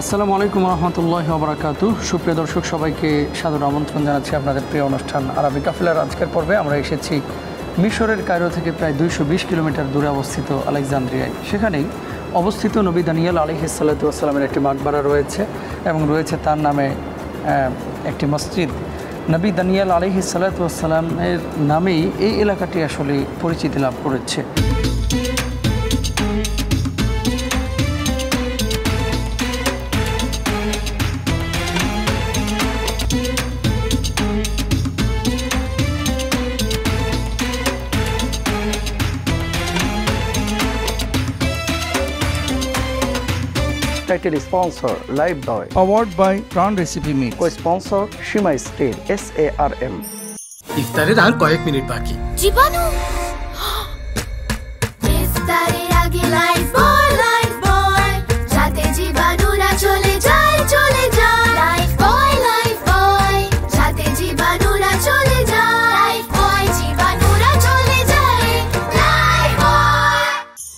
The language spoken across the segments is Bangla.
আসসালামু আলাইকুম রহমতুল্লাহি ওয়া বারাকাতুহু। সুপ্রিয় দর্শক, সবাইকে সাদর আমন্ত্রণ জানাচ্ছি আপনাদের প্রিয় অনুষ্ঠান আরবি কাফেলার আজকের পর্বে। আমরা এসেছি মিশরের কায়রো থেকে প্রায় 220 কিলোমিটার দূরে অবস্থিত আলেকজান্দ্রিয়ায়। সেখানেই অবস্থিত নবী দানিয়েল আলাইহিস সালাতু ওয়াস সালামের একটি মাকবারা রয়েছে এবং রয়েছে তার নামে একটি মসজিদ। নবী দানিয়েল আলাইহিস সালাতু ওয়াস সালামের নামেই এই এলাকাটি আসলে পরিচিতি লাভ করেছে। Title sponsor Live Boy. Award by Prawn Recipe Mix. Co-sponsor Shima Steel SARM. ইফতারের আর কয়েক মিনিট বাকি। জীবাণু ইফতারের আগে লাইফ বয় যাতে জীবাণুরা চলে যায় লাইফ বয় যাতে জীবাণুরা চলে যায় লাইফ বয় জীবাণুরা চলে যায় লাইফ বয়।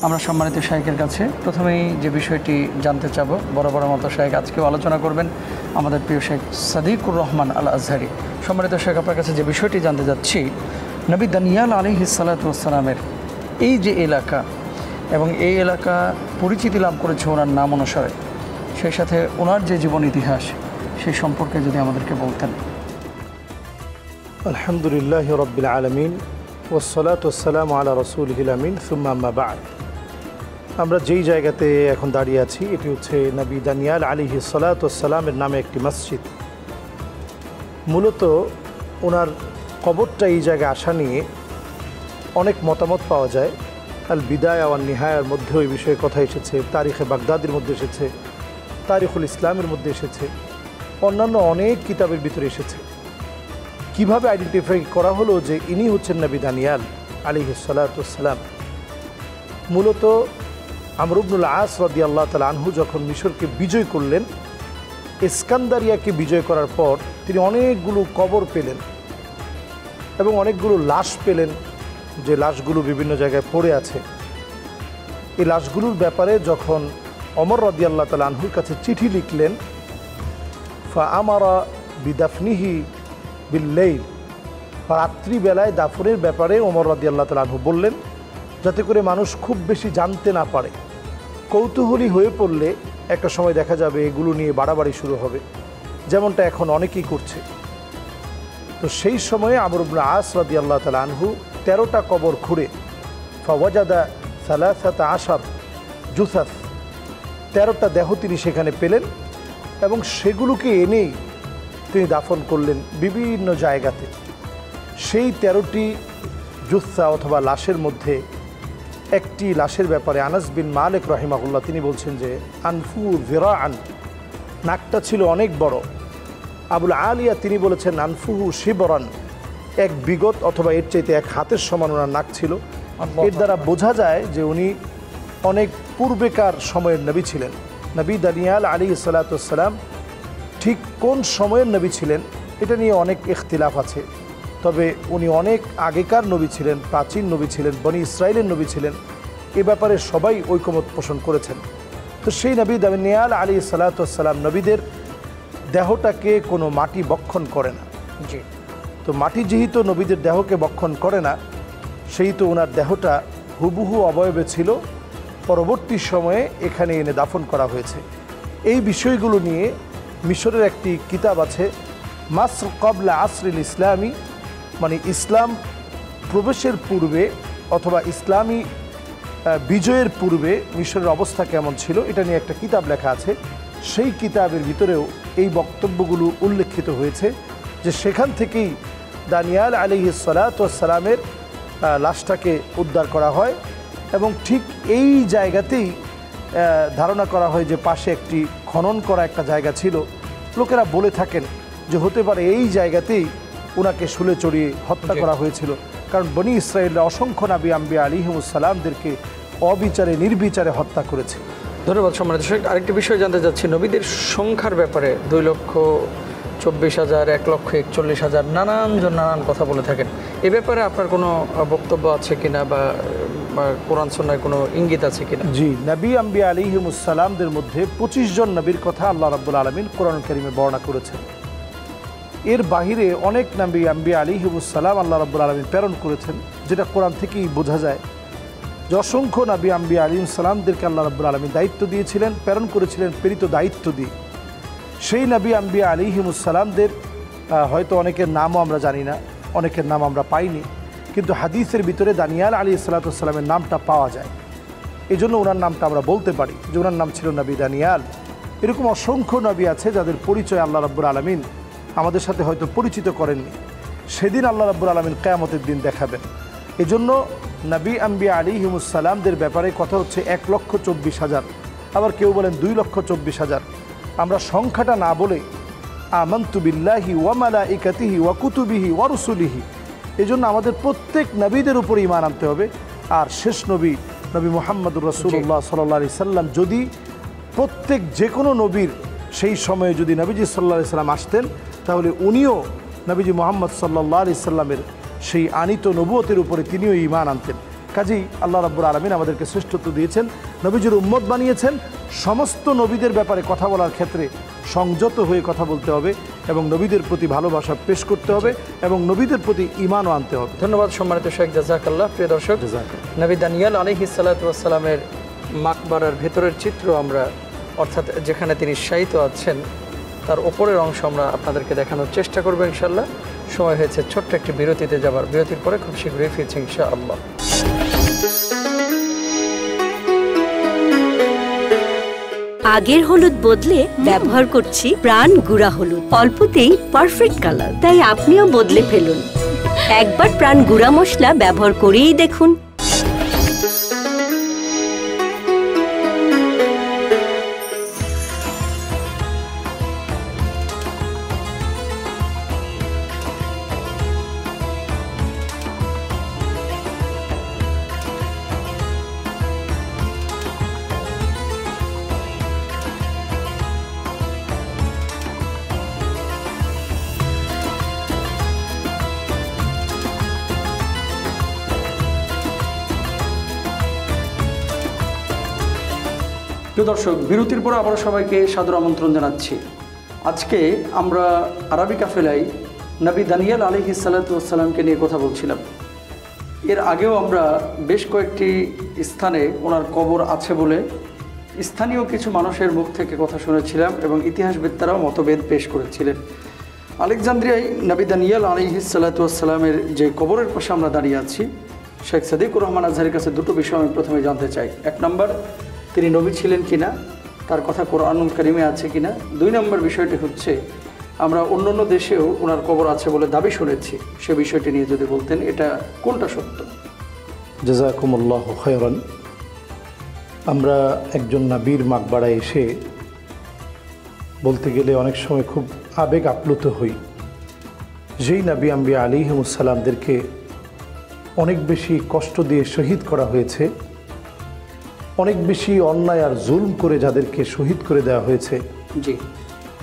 আমরা সম্মানিত শাইখের কাছে প্রথমেই যে বিষয়টি জানতে চাব, বরাবর মতো শাইখ আজকেও আলোচনা করবেন আমাদের প্রিয় শেখ সাদিকুর রহমান আল আজহারি। সম্মানিত শেখ, আপনার কাছে যে বিষয়টি জানতে যাচ্ছি, নবী দানিয়াল আলাইহিস সালাতু ওয়াস সালামের এই যে এলাকা এবং এই এলাকা পরিচিতি লাভ করেছে ওনার নাম অনুসারে, সেই সাথে ওনার যে জীবন ইতিহাস সেই সম্পর্কে যদি আমাদেরকে বলতেন। আলহামদুলিল্লাহ রাব্বিল আলামিন ওয়াসসালাতু ওয়াসসালামু আলা রাসূলিহিল আমিন সুম্মা আম্মা বা'দ। আমরা যেই জায়গাতে এখন দাঁড়িয়ে আছি এটি হচ্ছে নবী দানিয়াল আলাইহিস সালাতু ওয়াস সালামের নামে একটি মসজিদ। মূলত ওনার কবরটা এই জায়গায় আসা নিয়ে অনেক মতামত পাওয়া যায়। আল বিদায়া ওয়ান নিহায়ার মধ্যেও এই বিষয়ে কথা এসেছে, তারিখে বাগদাদির মধ্যে এসেছে, তারিখুল ইসলামের মধ্যে এসেছে, অন্যান্য অনেক কিতাবের ভিতরে এসেছে। কিভাবে আইডেন্টিফাই করা হলো যে ইনি হচ্ছেন নবী দানিয়াল আলাইহিস সালাতু ওয়াস সালাম? মূলত আমর ইবনুল আস রাদিয়াল্লাহু তাআলা আনহু যখন মিশরকে বিজয় করলেন, ইস্কান্দারিয়াকে বিজয় করার পর তিনি অনেকগুলো কবর পেলেন এবং অনেকগুলো লাশ পেলেন, যে লাশগুলো বিভিন্ন জায়গায় পড়ে আছে। এই লাশগুলোর ব্যাপারে যখন ওমর রাদিয়াল্লাহু তাআলা আনহুর কাছে চিঠি লিখলেন, ফা আমারা বিদাফনিহি বিল্লাইল, রাত্রিবেলায় দাফনের ব্যাপারে ওমর রাদিয়াল্লাহু তাআলা আনহু বললেন, যাতে করে মানুষ খুব বেশি জানতে না পারে। কৌতূহলী হয়ে পড়লে একটা সময় দেখা যাবে এগুলো নিয়ে বাড়াবাড়ি শুরু হবে, যেমনটা এখন অনেকেই করছে। তো সেই সময়ে আমর ইবনে আস রাদিয়াল্লাহু তাআলা আনহু 13টা কবর খুঁড়ে ফাওয়াজাদা সালাসাতা আশার জুসাস, 13টা দেহ তিনি সেখানে পেলেন এবং সেগুলোকে এনেই তিনি দাফন করলেন বিভিন্ন জায়গাতে। সেই 13টি জুসা অথবা লাশের মধ্যে একটি লাশের ব্যাপারে আনাস বিন মালিক রাহিমাহুল্লাহ তিনি বলছেন যে আনফু যিরাআন, নাকটা ছিল অনেক বড়। আবুল আলিয়া তিনি বলেছেন আনফুহু শিবরান, এক বিগত অথবা এর চাইতে এক হাতের সমান ওনার নাক ছিল। এর দ্বারা বোঝা যায় যে উনি অনেক পূর্বেকার সময়ের নবী ছিলেন। নবী দানিয়াল আলাইহিস সালাতু ওয়াস সালাম ঠিক কোন সময়ের নবী ছিলেন এটা নিয়ে অনেক ইখতিলাফ আছে, তবে উনি অনেক আগেকার নবী ছিলেন, প্রাচীন নবী ছিলেন, বনি ইসরায়েলের নবী ছিলেন, এ ব্যাপারে সবাই ঐকমত পোষণ করেছেন। তো সেই নবী দানিয়াল আলাইহিস সালাতু ওয়াস সালাম নবীদের দেহটাকে কোনো মাটি বক্ষণ করে না। জি, তো মাটি যেহেতু নবীদের দেহকে বক্ষণ করে না, সেই তো ওনার দেহটা হুবহু অবয়বে ছিল, পরবর্তী সময়ে এখানে এনে দাফন করা হয়েছে। এই বিষয়গুলো নিয়ে মিশরের একটি কিতাব আছে মাসর ক্বাবলা আসরিল ইসলামী, মানে ইসলাম প্রবেশের পূর্বে অথবা ইসলামী বিজয়ের পূর্বে মিশরের অবস্থা কেমন ছিল এটা নিয়ে একটা কিতাব লেখা আছে। সেই কিতাবের ভিতরেও এই বক্তব্যগুলো উল্লেখিত হয়েছে যে সেখান থেকেই দানিয়াল আলাইহিস সালাতু ওয়াস সালামের লাশটাকে উদ্ধার করা হয় এবং ঠিক এই জায়গাতেই ধারণা করা হয় যে পাশে একটি খনন করা একটা জায়গা ছিল। লোকেরা বলে থাকেন যে হতে পারে এই জায়গাতেই ওনাকে শুলে চড়িয়ে হত্যা করা হয়েছিল, কারণ বনি ইসরায়েলরা অসংখ্য নবী আম্বিয়া আলাইহিমুস সালামদেরকে অবিচারে নির্বিচারে হত্যা করেছে। ধন্যবাদ। সম্মানিত শেখ, আরেকটি বিষয় জানতে চাচ্ছি, নবীদের সংখ্যার ব্যাপারে 2,24,000, 1,41,000 নানান কথা বলে থাকেন। এ ব্যাপারে আপনার কোনো বক্তব্য আছে কিনা বা কোরআন সুন্নায় কোনো ইঙ্গিত আছে কিনা? জি, নবী আম্বিয়া আলাইহিমুসসালামদের মধ্যে 25 জন নবীর কথা আল্লাহ রাব্বুল আলামিন কোরআন কারীমে বর্ণনা করেছেন। এর বাহিরে অনেক নবী আম্বিয়া আলাইহিমুসসালাম আল্লাহ রাব্বুল আলামিন প্রেরণ করেছেন, যেটা কোরআন থেকেই বোঝা যায় যে অসংখ্য নবী আম্বিয়া আলাইহিমুসসালামদেরকে আল্লাহ রাব্বুল আলামিন দায়িত্ব দিয়েছিলেন, প্রেরণ করেছিলেন প্রেরিত দায়িত্ব দিয়ে। সেই নবী আম্বিয়া আলাইহিমুসসালামদের হয়তো অনেকের নামও আমরা জানি না, অনেকের নাম আমরা পাইনি, কিন্তু হাদিসের ভিতরে দানিয়াল আলাইহিস সালাতু ওয়াস সালামের নামটা পাওয়া যায়। এই জন্য ওনার নামটা আমরা বলতে পারি যে ওনার নাম ছিল নবী দানিয়াল। এরকম অসংখ্য নবী আছে যাদের পরিচয় আল্লাহ রাব্বুল আলামিন আমাদের সাথে হয়তো পরিচিত করেননি। সেদিন আল্লাহ রাব্বুল আলামিন কিয়ামতের দিন দেখাবেন। এজন্য নবী আম্বিয়া আলাইহিমুসসালামদের ব্যাপারে কথা হচ্ছে 1,24,000, আবার কেউ বলেন 2,24,000। আমরা সংখ্যাটা না বলে আমানতু বিল্লাহি ওয়া মালাইকাতিহি ওয়া কুতুবিহি ওয়া রুসুলিহি, এই জন্য আমাদের প্রত্যেক নবীদের উপর ঈমান আনতে হবে। আর শেষ নবী নবী মুহাম্মদুর রাসূলুল্লাহ সাল্লাল্লাহু আলাইহি সাল্লাম, যদি প্রত্যেক যে কোনো নবীর সেই সময়ে যদি নবীজি সাল্লাল্লাহু আলাইহি সাল্লাম আসতেন, তাহলে উনিও নবীজি মুহাম্মদ সাল্লাল্লাহু আলাইহি সাল্লামের সেই আনিত নবুয়তের উপরে তিনিও ঈমান আনতেন। কাজেই আল্লাহ রাব্বুল আলামিন আমাদেরকে শ্রেষ্ঠত্ব দিয়েছেন, নবীজির উম্মত বানিয়েছেন। সমস্ত নবীদের ব্যাপারে কথা বলার ক্ষেত্রে সংযত হয়ে কথা বলতে হবে এবং নবীদের প্রতি ভালোবাসা পেশ করতে হবে এবং নবীদের প্রতি ঈমানও আনতে হবে। ধন্যবাদ সম্মানিত শেখ, জাযাকাল্লাহ। প্রিয় দর্শক, নবী দানিয়াল আলাইহিস সালাতু ওয়াস সালামের মাকবারার ভেতরের চিত্র আমরা, অর্থাৎ যেখানে তিনি শায়িত আছেন, তার ওপরের অংশ আমরা আপনাদেরকে দেখানোর চেষ্টা করব ইনশাআল্লাহ। সময় হয়েছে ছোট্ট একটি বিরতিতে যাবার। বিরতির পরে খুব শীঘ্রই ফিরছি ইনশাআল্লাহ। আগের হলুদ বদলে ব্যবহার করছি প্রাণ গুঁড়া হলুদ। অল্পতেই পারফেক্ট কালার, তাই আপনিও বদলে ফেলুন। একবার প্রাণ গুঁড়া মশলা ব্যবহার করেই দেখুন। প্রিয় দর্শক, বিরতির পর আবারও সবাইকে সাদর আমন্ত্রণ জানাচ্ছি। আজকে আমরা আরবি কাফেলায় নবী দানিয়াল আলাইহিস সালাতু ওয়াস সালামকে নিয়ে কথা বলছিলাম। এর আগেও আমরা বেশ কয়েকটি স্থানে ওনার কবর আছে বলে স্থানীয় কিছু মানুষের মুখ থেকে কথা শুনেছিলাম এবং ইতিহাসবিদরাও মতভেদ পেশ করেছিলেন। আলেকজান্দ্রিয়ায় নবী দানিয়াল আলাইহিস সালাতু ওয়াস সালামের যে কবরের পাশে আমরা দাঁড়িয়ে আছি, শেখ সাদিকুর রহমান আজহারের কাছে দুটো বিষয় আমি প্রথমে জানতে চাই। এক নম্বর, তিনি নবী ছিলেন কিনা, তার কথা কোরআনুল কারীমে আছে কিনা। দুই নম্বর বিষয়টি হচ্ছে, আমরা অন্যান্য দেশেও ওনার কবর আছে বলে দাবি শুনেছি, সে বিষয়টি নিয়ে যদি বলতেন, এটা কোনটা সত্য? জাযাকুমুল্লাহু খায়রান। আমরা একজন নবীর মাকবারায় এসে বলতে গেলে অনেক সময় খুব আবেগ আপ্লুত হই। যেই নবী আম্বিয়া আলাইহিমুসসালামদেরকে অনেক বেশি কষ্ট দিয়ে শহীদ করা হয়েছে, অনেক বেশি অন্যায় আর জুলম করে যাদেরকে শহীদ করে দেওয়া হয়েছে, জি,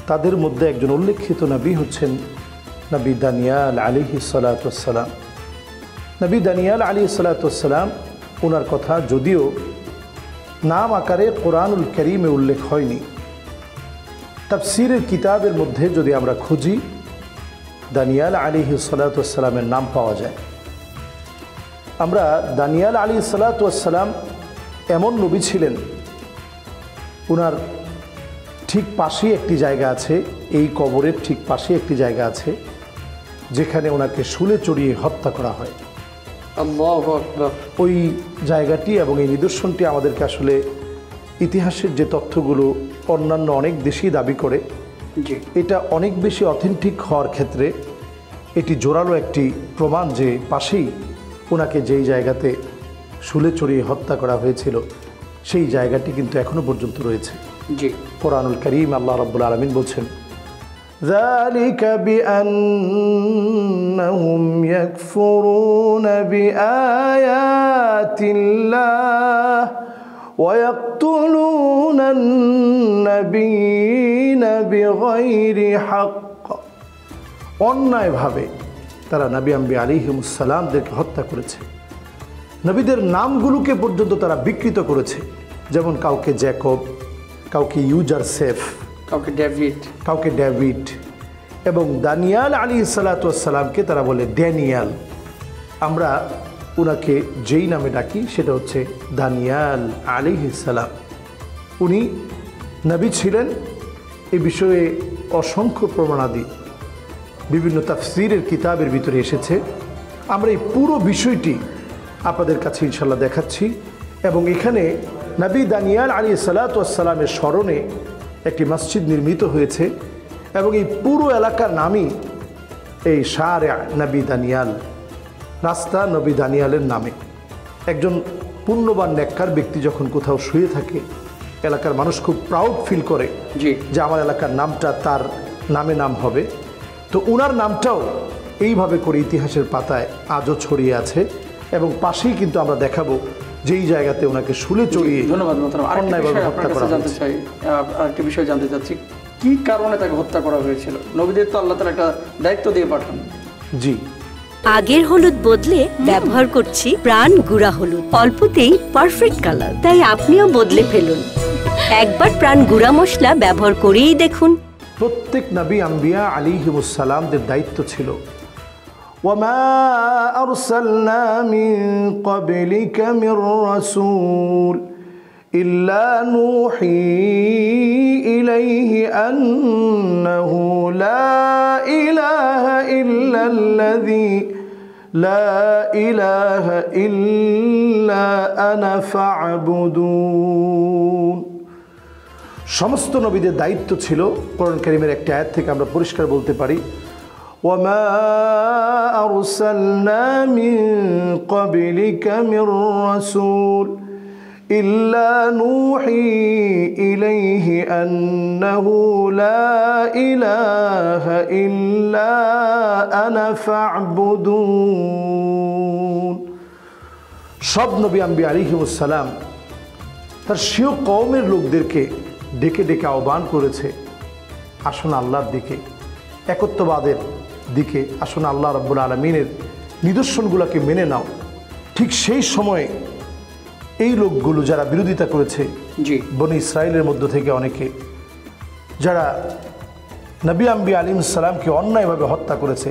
তাদের মধ্যে একজন উল্লেখিত নবী হচ্ছেন নবী দানিয়াল আলাইহিস সালাতু ওয়াস সালাম। নবী দানিয়াল আলাইহিস সালাতু ওয়াস সালাম, ওনার কথা যদিও নাম আকারে কোরআনুল কারীমে উল্লেখ হয়নি, তাফসীরের কিতাবের মধ্যে যদি আমরা খুঁজি, দানিয়াল আলাইহিস সালাতু ওয়াস সালামের নাম পাওয়া যায়। আমরা দানিয়াল আলাইহিস সালাতু ওয়াস সালাম এমন নবী ছিলেন, ওনার ঠিক পাশেই একটি জায়গা আছে, এই কবরের ঠিক পাশে একটি জায়গা আছে যেখানে ওনাকে শুলে চড়িয়ে হত্যা করা হয়। আল্লাহু আকবার। ওই জায়গাটি এবং এই নিদর্শনটি আমাদেরকে আসলে ইতিহাসের যে তথ্যগুলো অন্যান্য অনেক দেশই দাবি করে, জি, এটা অনেক বেশি অথেন্টিক হওয়ার ক্ষেত্রে এটি জোরালো একটি প্রমাণ যে পাশেই ওনাকে যেই জায়গাতে শুলে চড়িয়ে হত্যা করা হয়েছিল, সেই জায়গাটি কিন্তু এখনো পর্যন্ত রয়েছে। জি, কোরআনুল কারীম আল্লাহ রাব্বুল আলামিন বলছেন, যালিকা বিআন্নাহুম ইয়াকফুরুনা বিআয়াতিল্লাহ ওয়া ইয়াকতুলুনান নাবিয়্যিনা বিগাইরি হক। অন্যায়ভাবে তারা নবী আম্বিয়া আলাইহিমুস সালামদেরকে হত্যা করেছে নবীদের নামগুলোকে পর্যন্ত তারা বিকৃত করেছে। যেমন কাউকে জ্যাকব, কাউকে ইউজারসেফ, কাউকে ডেভিড, কাউকে ডেভিড, এবং দানিয়াল আলাইহিস সালাতু ওয়াস সালামকে তারা বলে ড্যানিয়াল। আমরা ওনাকে যেই নামে ডাকি সেটা হচ্ছে দানিয়াল আলাইহিস সালাম। উনি নবী ছিলেন, এ বিষয়ে অসংখ্য প্রমাণাদি বিভিন্ন তাফসীরের কিতাবের ভিতরে এসেছে। আমরা এই পুরো বিষয়টি আপনাদের কাছে ইনশাল্লাহ দেখাচ্ছি। এবং এখানে নবী দানিয়াল আলাইহিস সালাতু ওয়াস সালামের স্মরণে একটি মসজিদ নির্মিত হয়েছে এবং এই পুরো এলাকার নামই এই শারে নবী দানিয়াল, রাস্তা নবী দানিয়ালের নামে। একজন পুণ্যবান নেককার ব্যক্তি যখন কোথাও শুয়ে থাকে, এলাকার মানুষ খুব প্রাউড ফিল করে যে আমার এলাকার নামটা তার নামে নাম হবে। তো ওনার নামটাও এইভাবে করে ইতিহাসের পাতায় আজও ছড়িয়ে আছে এবং পাশেই কিন্তু আমরা দেখাবো যেই জায়গাতে ওনাকে শুলে চড়িয়ে ধন্যবাদ মোহতারাম। অন্যায়ভাবে হত্যা করা জানতে চাই, আরেকটি বিষয় জানতে চাচ্ছি, কি কারণে তাকে হত্যা করা হয়েছিল? নবীদের তো আল্লাহ তাআলা একটা দায়িত্ব দিয়ে পাঠান। জি, আগের হলুদ বদলে ব্যবহার করছি প্রাণ গুঁড়া হলুদ। অল্পতেই পারফেক্ট কালার, তাই আপনিও বদলে ফেলুন। একবার প্রাণ গুঁড়া মশলা ব্যবহার করেই দেখুন। প্রত্যেক নবী আম্বিয়া আলাইহিমুস সালামদের দায়িত্ব ছিল ওয়ামা আরসালনা মিন ক্বাবলিকা মির রাসূল ইল্লা নূহি ইলাইহি আন্নাহু লা ইলাহা ইল্লাল্লাযী লা ইলাহা ইল্লা আনা ফা'বুদুন। সমস্ত নবীদের দায়িত্ব ছিল, কোরআন কারীমের একটি আয়াত থেকে আমরা পরিষ্কার বলতে পারি, ওয়ামা আরসালনা মিন ক্বাবলিকা মির রাসূল ইল্লা নূহি ইলাইহি আন্নাহু লা ইলাহা ইল্লা আনা ফা'বুদুন। সব নবী আম্বিয়া আলাইহিমুস সালাম তার স্বীয় কওমের লোকদেরকে ডেকে ডেকে আহ্বান করেছে, আসুন আল্লাহর দিকে, একত্ববাদের দিকে, আসুন আল্লাহ রাব্বুল আলামিনের নিদর্শনগুলোকে মেনে নাও। ঠিক সেই সময়ে এই লোকগুলো যারা বিরোধিতা করেছে, বনি ইসরায়েলের মধ্য থেকে অনেকে যারা নবী আম্বিয়া আলাইহিস সালামকে অন্যায়ভাবে হত্যা করেছে,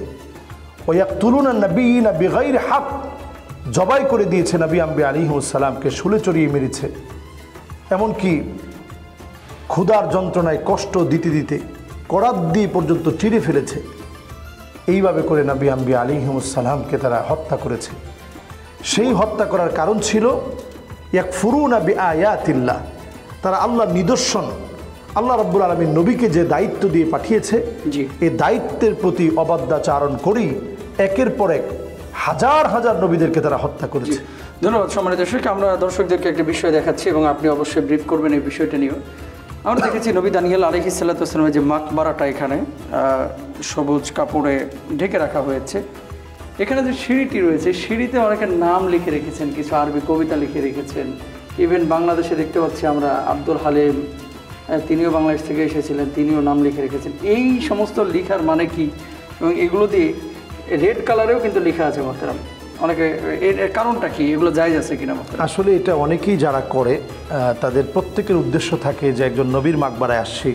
ওয়ায়াকতুলুনা নবিয়িনা বিগাইরি হক, জবাই করে দিয়েছে নবী আম্বিয়া আলাইহিস সালামকে, শুলে চড়িয়ে মেরেছে, এমনকি ক্ষুধার যন্ত্রণায় কষ্ট দিতে দিতে করাত দিয়ে পর্যন্ত চিরে ফেলেছে। এইভাবে করে নবী আম্বিয়া আলাইহিমুস সালামকে তারা হত্যা করেছে। সেই হত্যা করার কারণ ছিল ইয়াকফুরুনা বিআয়াতিল্লাহ, তারা আল্লাহর নিদর্শন, আল্লাহ রাব্বুল আলামিন নবীকে যে দায়িত্ব দিয়ে পাঠিয়েছে এই দায়িত্বের প্রতি অবাধ্যাচরণ করেই একের পর এক হাজার হাজার নবীদেরকে তারা হত্যা করেছে। ধন্যবাদ। সম্মানিত দর্শক, আমরা দর্শকদেরকে একটা বিষয় দেখাচ্ছি এবং আপনি অবশ্যই ব্রিফ করবেন এই বিষয়টা নিয়ে। আমরা দেখেছি নবী দানিয়েল আলাইহিস সালাতু ওয়াস সালামের যে মাকবারাটা এখানে সবুজ কাপড়ে ঢেকে রাখা হয়েছে, এখানে যে সিঁড়িটি রয়েছে, সিঁড়িতে অনেকের নাম লিখে রেখেছেন, কিছু আরবি কবিতা লিখে রেখেছেন। ইভেন বাংলাদেশে দেখতে পাচ্ছি আমরা আব্দুল হালিম, তিনিও বাংলাদেশ থেকে এসেছিলেন, তিনিও নাম লিখে রেখেছেন। এই সমস্ত লেখার মানে কি? এবং এগুলো দিয়ে রেড কালারেও কিন্তু লেখা আছে মোহতারাম, অনেকে এর কারণটা কি? এগুলো জায়েজ আছে কিনা? আসলে এটা অনেকেই যারা করে তাদের প্রত্যেকের উদ্দেশ্য থাকে যে একজন নবীর মাকবারায় আসছি,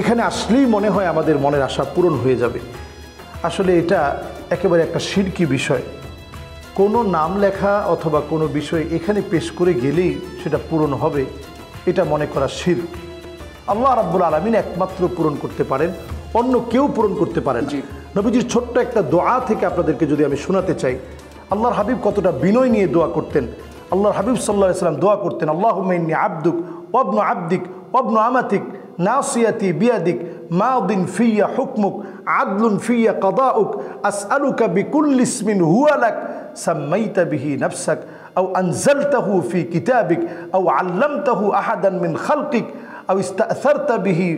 এখানে আসলেই মনে হয় আমাদের মনের আশা পূরণ হয়ে যাবে। আসলে এটা একেবারে একটা শিরকি বিষয়। কোনো নাম লেখা অথবা কোনো বিষয় এখানে পেশ করে গেলেই সেটা পূরণ হবে, এটা মনে করা শিরক। আল্লাহ রাব্বুল আলামিন একমাত্র পূরণ করতে পারেন, অন্য কেউ পূরণ করতে পারেন। নবীজির ছোট্ট একটা দোয়া থেকে আপনাদেরকে যদি আমি শোনাতে চাই, আল্লাহর হাবিব কতটা বিনয় নিয়ে দোয়া করতেন। আল্লাহর হাবিব সাল্লাল্লাহু আলাইহি ওয়াসাল্লাম দোয়া করতেন, আল্লাহুম্মা ইন্নী আবদুক ওয়া ইবনু আবদিক ওয়া ইবনু আমাতিক নাসিয়াতি বিয়াদিক মাদিন ফিয়া হুকমুক আদলুন ফিয়া কাদাউক আসআলুকা বিকুল্লি ইসমিন হুয়া লাক সাম্মাইতা বিহি নাফসাক আও আনজালতাহু ফি কিতাবিক আও আল্লামতাহু আহাদান মিন খালকিক আও ইস্তাআসারতা বিহি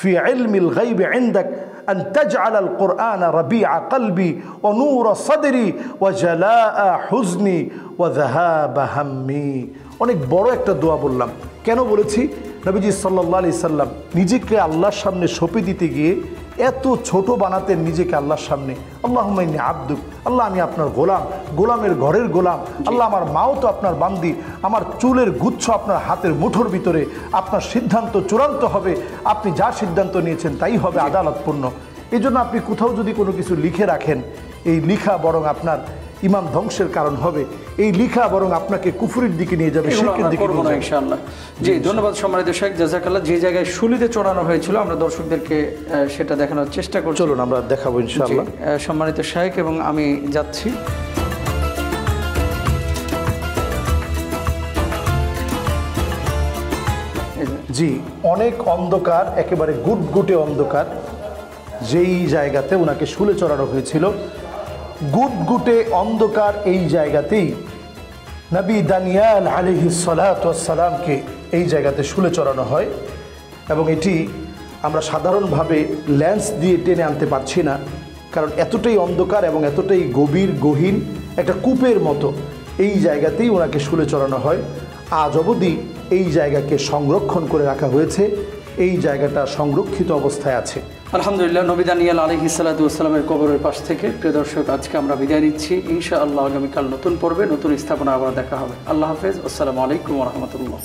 في علم الغيب عندك أن تجعل القرآن ربيع قلبي ونور صدري وجلاء حزني وذهاب همي। অনেক বড় একটা দোয়া বললাম। কেন বলেছি? নবীজি সাল্লাল্লাহু আলাইহি সাল্লাম নিজেকে আল্লাহর সামনে সঁপে দিতে গিয়ে এত ছোট বানাতেন নিজেকে আল্লাহর সামনে। আল্লাহুম্মা ইন্নী আবদুক, আল্লাহ আমি আপনার গোলাম, গোলামের ঘরের গোলাম। আল্লাহ আমার মাও তো আপনার বান্দি, আমার চুলের গুচ্ছ আপনার হাতের মুঠোর ভিতরে, আপনার সিদ্ধান্ত চূড়ান্ত হবে, আপনি যা সিদ্ধান্ত নিয়েছেন তাই হবে আদালতপূর্ণ। এই জন্য আপনি কোথাও যদি কোনো কিছু লিখে রাখেন, এই লিখা বরং আপনার ইমান ধ্বংসের কারণ হবে, এই লিখা বরং আপনাকে কুফরির দিকে নিয়ে যাবে, শিরকের দিকে নিয়ে যাবে। ইনশাআল্লাহ। জি, ধন্যবাদ সম্মানিত শেখ, জাযাকাল্লাহ। যে জায়গায় শুলিতে চড়ানো হয়েছিল আমরা দর্শকদেরকে সেটা দেখানোর চেষ্টা করছি। চলুন আমরা দেখাবো ইনশাআল্লাহ। সম্মানিত শেখ এবং আমি যাচ্ছি। জি, অনেক অন্ধকার, একেবারে গুটগুটে অন্ধকার। যেই জায়গাতে ওনাকে শুলে চড়ানো হয়েছিল, গুটগুটে অন্ধকার এই জায়গাতেই নবী দানিয়াল আলাইহিস সালাতু ওয়াস সালামকে এই জায়গাতে শুলে চড়ানো হয়। এবং এটি আমরা সাধারণভাবে লেন্স দিয়ে টেনে আনতে পারছি না, কারণ এতটাই অন্ধকার এবং এতটাই গভীর গহীন একটা কূপের মতো এই জায়গাতেই ওনাকে শুলে চড়ানো হয়। আজ অবধি এই জায়গাকে সংরক্ষণ করে রাখা হয়েছে, এই জায়গাটা সংরক্ষিত অবস্থায় আছে। আলহামদুলিল্লাহ, নবী দানিয়াল আলাইহিস সালাতু ওয়াস সালামের কবরের পাশ থেকে। প্রিয় দর্শক, আজকে আমরা বিদায় নিচ্ছি। ইনশাআল্লাহ আগামীকাল নতুন পর্বে নতুন স্থাপনা আবার দেখা হবে। আল্লাহ হাফেজ। আসসালামু আলাইকুম ওয়া রাহমাতুল্লাহ।